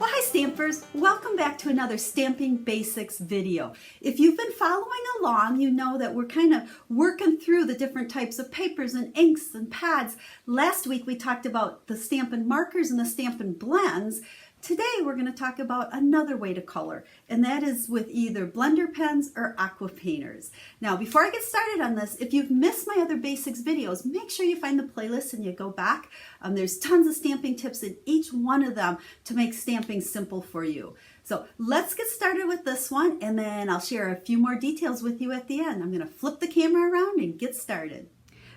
Well, hi Stampers! Welcome back to another Stamping Basics video. If you've been following along, you know that we're kind of working through the different types of papers and inks and pads. Last week we talked about the Stampin' Markers and the Stampin' Blends. Today we're going to talk about another way to color, and that is with either blender pens or aqua painters. Now, before I get started on this, if you've missed my other basics videos, make sure you find the playlist and you go back. There's tons of stamping tips in each one of them to make stamping simple for you. So let's get started with this one, and then I'll share a few more details with you at the end. I'm going to flip the camera around and get started.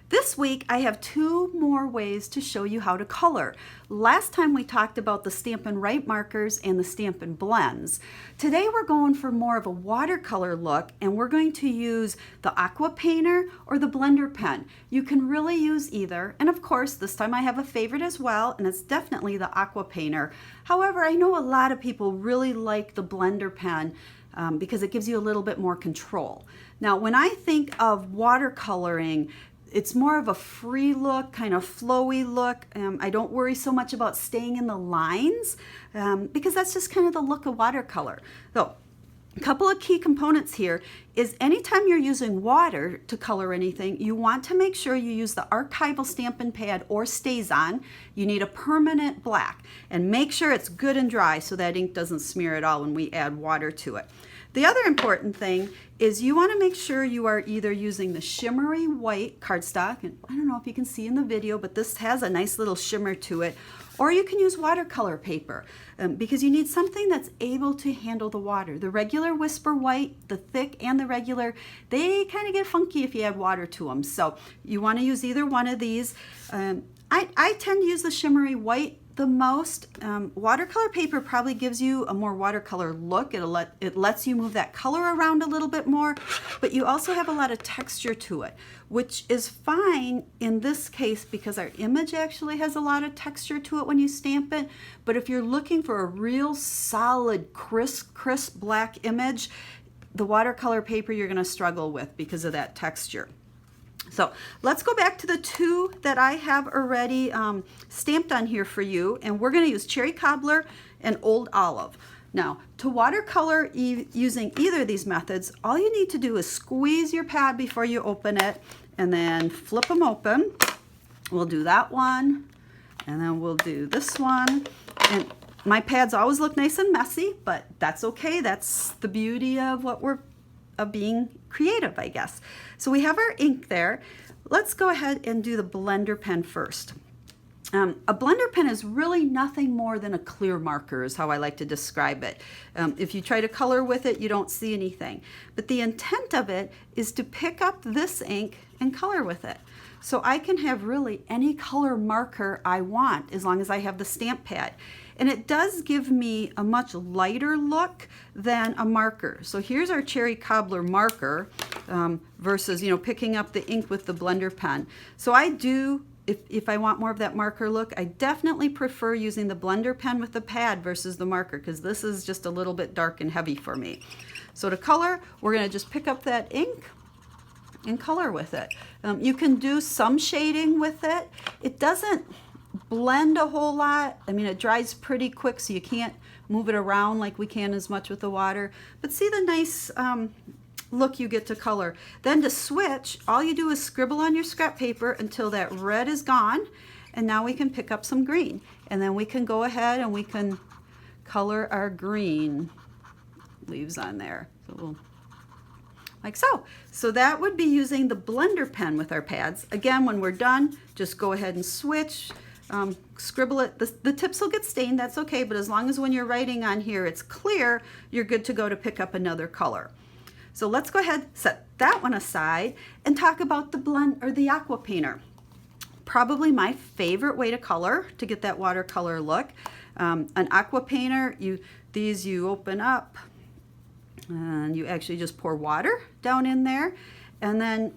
This week I have two more ways to show you how to color. Last time we talked about the Stampin' Write markers and the Stampin' Blends. Today we're going for more of a watercolor look, and we're going to use the Aqua Painter or the blender pen. You can really use either, and of course this time I have a favorite as well, and it's definitely the Aqua Painter. However, I know a lot of people really like the blender pen because it gives you a little bit more control. Now, when I think of watercoloring, it's more of a free look, kind of flowy look. I don't worry so much about staying in the lines because that's just kind of the look of watercolor. So, a couple of key components here is anytime you're using water to color anything, you want to make sure you use the archival Stampin' Pad or StazOn. You need a permanent black, and make sure it's good and dry so that ink doesn't smear at all when we add water to it. The other important thing is you want to make sure you are either using the shimmery white cardstock, and I don't know if you can see in the video, but this has a nice little shimmer to it, or you can use watercolor paper because you need something that's able to handle the water. The regular Whisper White, the thick and the regular, they kind of get funky if you add water to them. So you want to use either one of these. I tend to use the shimmery white the most. Watercolor paper probably gives you a more watercolor look. It lets you move that color around a little bit more, but you also have a lot of texture to it, which is fine in this case because our image actually has a lot of texture to it when you stamp it. But if you're looking for a real solid, crisp black image, the watercolor paper you're going to struggle with because of that texture. So let's go back to the two that I have already stamped on here for you, and we're going to use Cherry Cobbler and Old Olive. Now, to watercolor using either of these methods, all you need to do is squeeze your pad before you open it and then flip them open. We'll do that one, and then we'll do this one. And my pads always look nice and messy, but that's okay. That's the beauty of being creative, I guess. So we have our ink there. Let's go ahead and do the blender pen first. A blender pen is really nothing more than a clear marker is how I like to describe it. If you try to color with it, you don't see anything. But the intent of it is to pick up this ink and color with it. So I can have really any color marker I want as long as I have the stamp pad. And it does give me a much lighter look than a marker. So here's our Cherry Cobbler marker versus, picking up the ink with the blender pen. So I do, if I want more of that marker look, I definitely prefer using the blender pen with the pad versus the marker because this is just a little bit dark and heavy for me. So to color, we're going to just pick up that ink and color with it. You can do some shading with it. It doesn't blend a whole lot. I mean, it dries pretty quick, so you can't move it around like we can as much with the water. But see the nice look you get to color. Then to switch, all you do is scribble on your scrap paper until that red is gone, and now we can pick up some green. And then we can go ahead and we can color our green leaves on there. So we'll like so. So that would be using the blender pen with our pads. Again, when we're done, just go ahead and switch, scribble it. The tips will get stained, that's okay, but as long as when you're writing on here it's clear, you're good to go to pick up another color. So let's go ahead, set that one aside, and talk about the Aqua Painter. Probably my favorite way to color to get that watercolor look. An Aqua Painter, you open up, and you actually just pour water down in there, and then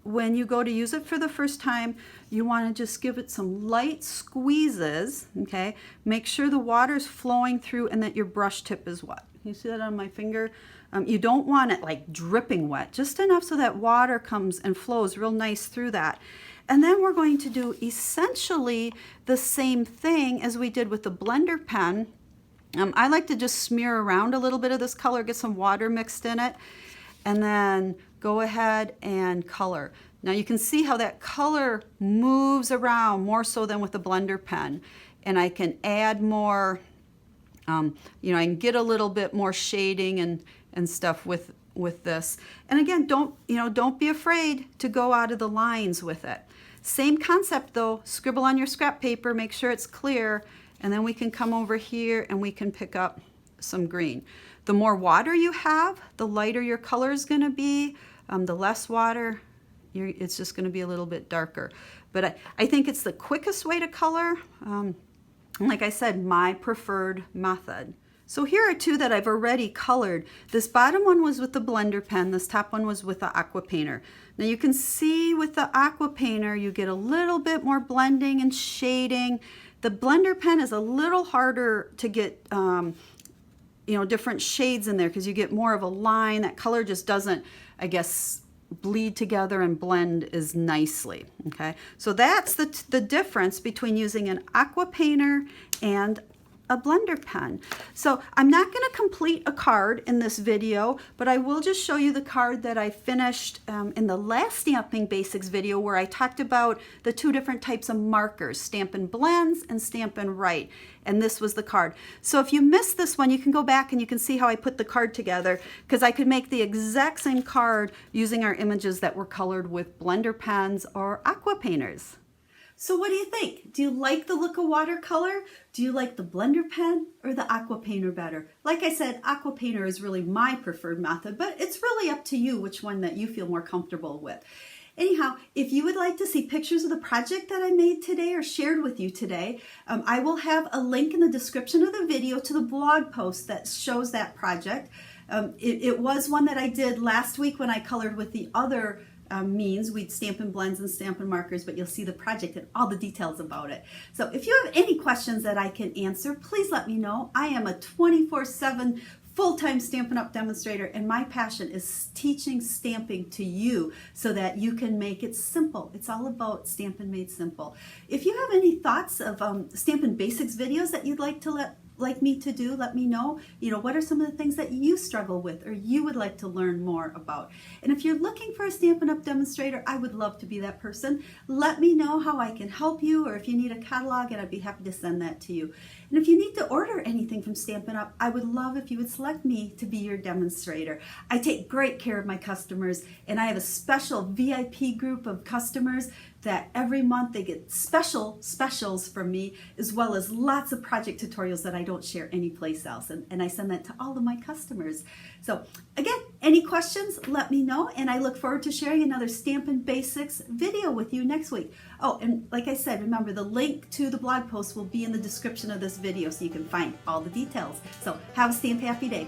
when you go to use it for the first time, you want to just give it some light squeezes, okay? Make sure the water's flowing through and that your brush tip is wet. You see that on my finger? You don't want it like dripping wet, just enough so that water comes and flows real nice through that. And then we're going to do essentially the same thing as we did with the blender pen, I like to just smear around a little bit of this color, get some water mixed in it, and then go ahead and color. Now you can see how that color moves around more so than with the blender pen. And I can add more, you know, I can get a little bit more shading and stuff with this. And again, don't be afraid to go out of the lines with it. Same concept though, scribble on your scrap paper, make sure it's clear, and then we can come over here and we can pick up some green. The more water you have, the lighter your color is going to be. The less water, it's just going to be a little bit darker. But I think it's the quickest way to color. Like I said, my preferred method. So here are two that I've already colored. This bottom one was with the blender pen. This top one was with the Aqua painter. Now you can see with the Aqua painter, you get a little bit more blending and shading. The blender pen is a little harder to get, you know, different shades in there because you get more of a line. That color just doesn't, I guess, bleed together and blend as nicely. Okay, so that's the difference between using an Aqua painter and a blender pen. So I'm not going to complete a card in this video, but I will just show you the card that I finished in the last Stamping Basics video, where I talked about the two different types of markers, Stampin' Blends and Stampin' Write. And this was the card. So if you missed this one, you can go back and you can see how I put the card together, because I could make the exact same card using our images that were colored with blender pens or Aqua painters. So what do you think? Do you like the look of watercolor? Do you like the blender pen or the Aqua painter better? Like I said, Aqua painter is really my preferred method, but it's really up to you which one that you feel more comfortable with. Anyhow, if you would like to see pictures of the project that I made today or shared with you today, I will have a link in the description of the video to the blog post that shows that project. It was one that I did last week when I colored with the other means. We'd Stampin' Blends and Stampin' Markers, but you'll see the project and all the details about it. So if you have any questions that I can answer, please let me know. I am a 24/7 full-time Stampin' Up! Demonstrator, and my passion is teaching stamping to you so that you can make it simple. It's all about Stampin' Made Simple. If you have any thoughts of Stampin' Basics videos that you'd like me to do, let me know. You know, what are some of the things that you struggle with or you would like to learn more about? And if you're looking for a Stampin' Up! Demonstrator, I would love to be that person. Let me know how I can help you, or if you need a catalog, and I'd be happy to send that to you. And if you need to order anything from Stampin' Up!, I would love if you would select me to be your demonstrator. I take great care of my customers, and I have a special VIP group of customers that every month they get specials from me, as well as lots of project tutorials that I don't share anyplace else. And I send that to all of my customers. So again, any questions, let me know. And I look forward to sharing another Stampin' Basics video with you next week. Oh, and like I said, remember the link to the blog post will be in the description of this video so you can find all the details. So have a Stamp Happy Day.